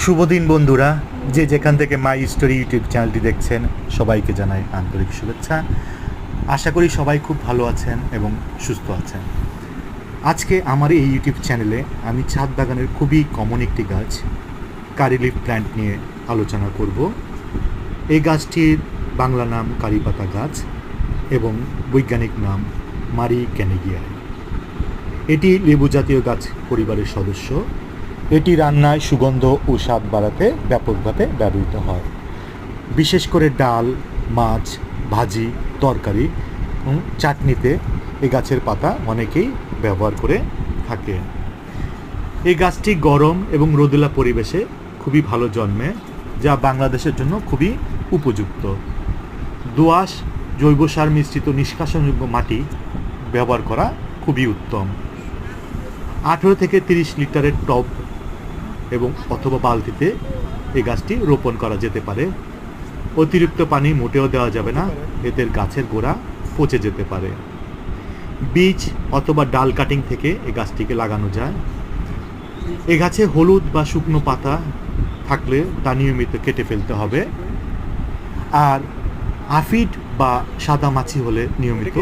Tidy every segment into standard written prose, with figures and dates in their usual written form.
শুভ দিন বন্ধুরা, যে যেখান থেকে মাই স্টোরি ইউটিউব চ্যানেলটি দেখছেন সবাইকে জানাই আন্তরিক শুভেচ্ছা। আশা করি সবাই খুব ভালো আছেন এবং সুস্থ আছেন। আজকে আমার এই ইউটিউব চ্যানেলে আমি ছাদ বাগানের খুবই কমন একটি গাছ কারি লিফ প্ল্যান্ট নিয়ে আলোচনা করব। এই গাছটির বাংলা নাম কারিপাতা গাছ এবং বৈজ্ঞানিক নাম মারি ক্যানিগিয়ায়। এটি লেবু জাতীয় গাছ পরিবারের সদস্য। এটি রান্নায় সুগন্ধ ও স্বাদ বাড়াতে ব্যাপকভাবে ব্যবহৃত হয়। বিশেষ করে ডাল, মাছ, ভাজি, তরকারি এবং চাটনিতে এই গাছের পাতা অনেকেই ব্যবহার করে থাকে। এই গাছটি গরম এবং রোদেলা পরিবেশে খুবই ভালো জন্মে, যা বাংলাদেশের জন্য খুবই উপযুক্ত। দোআঁশ জৈব সার মিশ্রিত নিষ্কাশনযোগ্য মাটি ব্যবহার করা খুবই উত্তম। 18 থেকে 30 লিটারের টব এবং অথবা বালতিতে এই গাছটি রোপণ করা যেতে পারে। অতিরিক্ত পানি মোটেও দেওয়া যাবে না, এতে গাছের গোড়া পচে যেতে পারে। বীজ অথবা ডাল কাটিং থেকে এই গাছটিকে লাগানো যায়। এই গাছে হলুদ বা শুকনো পাতা থাকলে তা নিয়মিত কেটে ফেলতে হবে। আর আফিড বা সাদা মাছি হলে নিয়মিত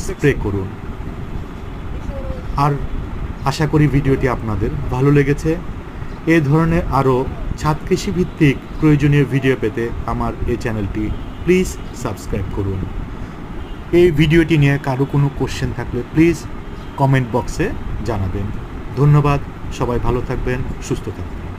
স্প্রে করুন। আর আশা করি ভিডিওটি আপনাদের ভালো লেগেছে। এ ধরনের আরও ছাদ কৃষি ভিত্তিক প্রয়োজনীয় ভিডিও পেতে আমার এই চ্যানেলটি প্লিজ সাবস্ক্রাইব করুন। এই ভিডিওটি নিয়ে কারো কোনো কোশ্চেন থাকলে প্লিজ কমেন্ট বক্সে জানাবেন। ধন্যবাদ, সবাই ভালো থাকবেন, সুস্থ থাকবেন।